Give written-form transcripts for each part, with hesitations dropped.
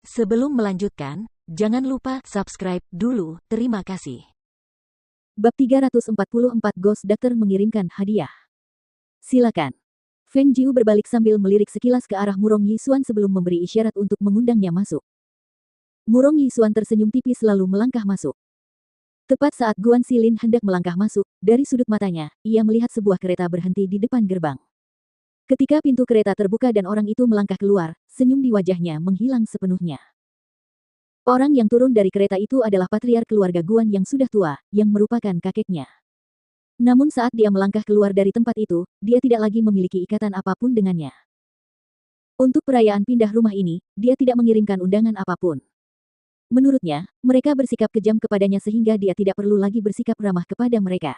Sebelum melanjutkan, jangan lupa subscribe dulu, terima kasih. Bab 344 Ghost Doctor mengirimkan hadiah. Silakan. Feng Jiu berbalik sambil melirik sekilas ke arah Murong Yisuan sebelum memberi isyarat untuk mengundangnya masuk. Murong Yisuan tersenyum tipis lalu melangkah masuk. Tepat saat Guan Xilin hendak melangkah masuk, dari sudut matanya, ia melihat sebuah kereta berhenti di depan gerbang. Ketika pintu kereta terbuka dan orang itu melangkah keluar, senyum di wajahnya menghilang sepenuhnya. Orang yang turun dari kereta itu adalah patriark keluarga Guan yang sudah tua, yang merupakan kakeknya. Namun saat dia melangkah keluar dari tempat itu, dia tidak lagi memiliki ikatan apapun dengannya. Untuk perayaan pindah rumah ini, dia tidak mengirimkan undangan apapun. Menurutnya, mereka bersikap kejam kepadanya sehingga dia tidak perlu lagi bersikap ramah kepada mereka.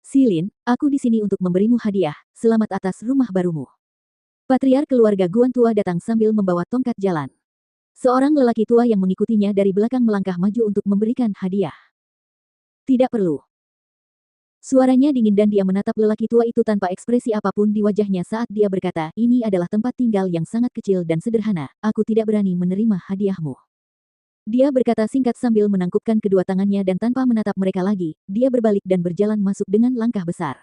Xilin, aku di sini untuk memberimu hadiah, selamat atas rumah barumu. Patriark keluarga Guan tua datang sambil membawa tongkat jalan. Seorang lelaki tua yang mengikutinya dari belakang melangkah maju untuk memberikan hadiah. Tidak perlu. Suaranya dingin dan dia menatap lelaki tua itu tanpa ekspresi apapun di wajahnya saat dia berkata, ini adalah tempat tinggal yang sangat kecil dan sederhana, aku tidak berani menerima hadiahmu. Dia berkata singkat sambil menangkupkan kedua tangannya dan tanpa menatap mereka lagi, dia berbalik dan berjalan masuk dengan langkah besar.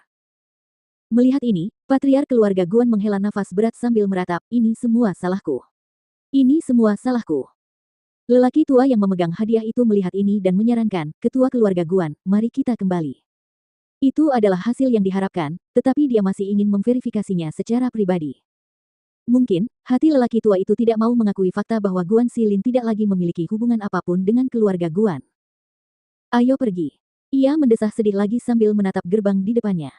Melihat ini, patriark keluarga Guan menghela nafas berat sambil meratap, ini semua salahku. Ini semua salahku. Lelaki tua yang memegang hadiah itu melihat ini dan menyarankan, ketua keluarga Guan, mari kita kembali. Itu adalah hasil yang diharapkan, tetapi dia masih ingin memverifikasinya secara pribadi. Mungkin, hati lelaki tua itu tidak mau mengakui fakta bahwa Guan Xilin tidak lagi memiliki hubungan apapun dengan keluarga Guan. Ayo pergi. Ia mendesah sedih lagi sambil menatap gerbang di depannya.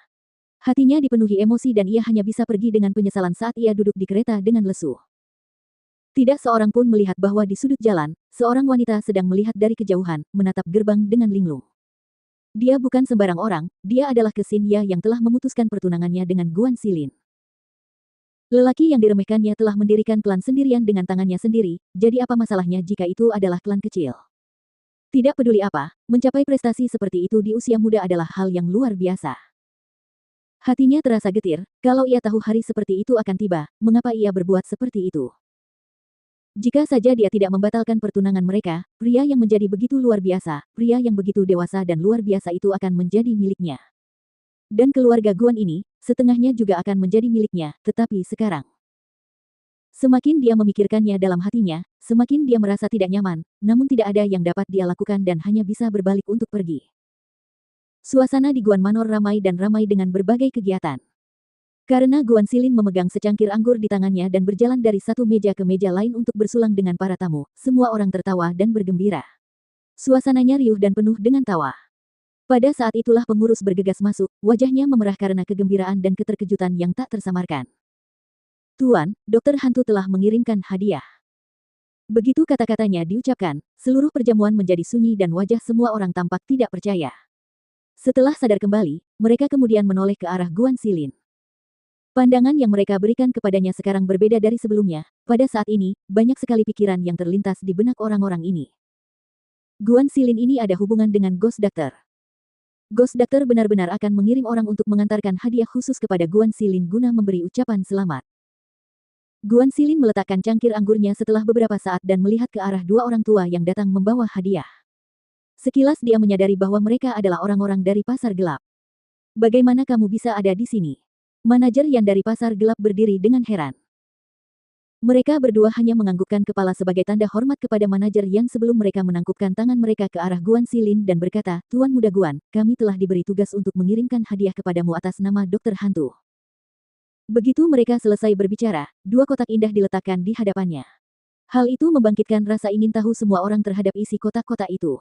Hatinya dipenuhi emosi dan ia hanya bisa pergi dengan penyesalan saat ia duduk di kereta dengan lesu. Tidak seorang pun melihat bahwa di sudut jalan, seorang wanita sedang melihat dari kejauhan, menatap gerbang dengan linglung. Dia bukan sembarang orang, dia adalah Kesin Ya yang telah memutuskan pertunangannya dengan Guan Xilin. Lelaki yang diremehkannya telah mendirikan klan sendirian dengan tangannya sendiri, jadi apa masalahnya jika itu adalah klan kecil? Tidak peduli apa, mencapai prestasi seperti itu di usia muda adalah hal yang luar biasa. Hatinya terasa getir, kalau ia tahu hari seperti itu akan tiba, mengapa ia berbuat seperti itu? Jika saja dia tidak membatalkan pertunangan mereka, pria yang menjadi begitu luar biasa, pria yang begitu dewasa dan luar biasa itu akan menjadi miliknya. Dan keluarga Guan ini, setengahnya juga akan menjadi miliknya, tetapi sekarang. Semakin dia memikirkannya dalam hatinya, semakin dia merasa tidak nyaman, namun tidak ada yang dapat dia lakukan dan hanya bisa berbalik untuk pergi. Suasana di Guan Manor ramai dan ramai dengan berbagai kegiatan. Karena Guan Xilin memegang secangkir anggur di tangannya dan berjalan dari satu meja ke meja lain untuk bersulang dengan para tamu, semua orang tertawa dan bergembira. Suasananya riuh dan penuh dengan tawa. Pada saat itulah pengurus bergegas masuk, wajahnya memerah karena kegembiraan dan keterkejutan yang tak tersamarkan. Tuan, dokter hantu telah mengirimkan hadiah. Begitu kata-katanya diucapkan, seluruh perjamuan menjadi sunyi dan wajah semua orang tampak tidak percaya. Setelah sadar kembali, mereka kemudian menoleh ke arah Guan Xilin. Pandangan yang mereka berikan kepadanya sekarang berbeda dari sebelumnya, pada saat ini, banyak sekali pikiran yang terlintas di benak orang-orang ini. Guan Xilin ini ada hubungan dengan Ghost Doctor. Ghost Doctor benar-benar akan mengirim orang untuk mengantarkan hadiah khusus kepada Guan Xilin guna memberi ucapan selamat. Guan Xilin meletakkan cangkir anggurnya setelah beberapa saat dan melihat ke arah dua orang tua yang datang membawa hadiah. Sekilas dia menyadari bahwa mereka adalah orang-orang dari pasar gelap. Bagaimana kamu bisa ada di sini? Manajer yang dari pasar gelap berdiri dengan heran. Mereka berdua hanya menganggukkan kepala sebagai tanda hormat kepada manajer yang sebelum mereka menangkupkan tangan mereka ke arah Guan Xilin dan berkata, Tuan Muda Guan, kami telah diberi tugas untuk mengirimkan hadiah kepadamu atas nama Dokter Hantu. Begitu mereka selesai berbicara, dua kotak indah diletakkan di hadapannya. Hal itu membangkitkan rasa ingin tahu semua orang terhadap isi kotak-kotak itu.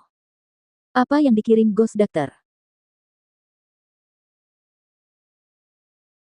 Apa yang dikirim Ghost Doctor?